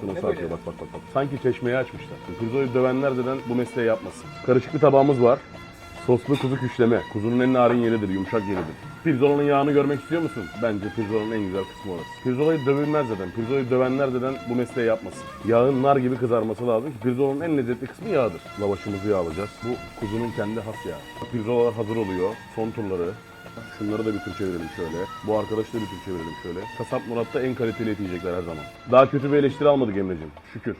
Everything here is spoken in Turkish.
Bakın nasıl atıyor, bak. Sanki çeşmeyi açmışlar. Pirzolayı dövenler deden bu mesleği yapmasın. Karışık bir tabağımız var. Soslu kuzu küşleme. Kuzunun en narin yeridir, yumuşak yeridir. Pirzolanın yağını görmek istiyor musun? Bence pirzolanın en güzel kısmı orası. Pirzolayı dövülmez zaten. Pirzolayı dövenler deden bu mesleği yapmasın. Yağın nar gibi kızarması lazım ki pirzolanın en lezzetli kısmı yağdır. Lavaşımızı yağlayacağız. Bu kuzunun kendi has yağı. Pirzolalar hazır oluyor. Son turları. Şunları da bir tur çevirelim şöyle. Bu arkadaşı da bir tur çevirelim şöyle. Kasap Murat'ta en kaliteli et yiyecekler her zaman. Daha kötü bir eleştiri almadık Emre'ciğim. Şükür.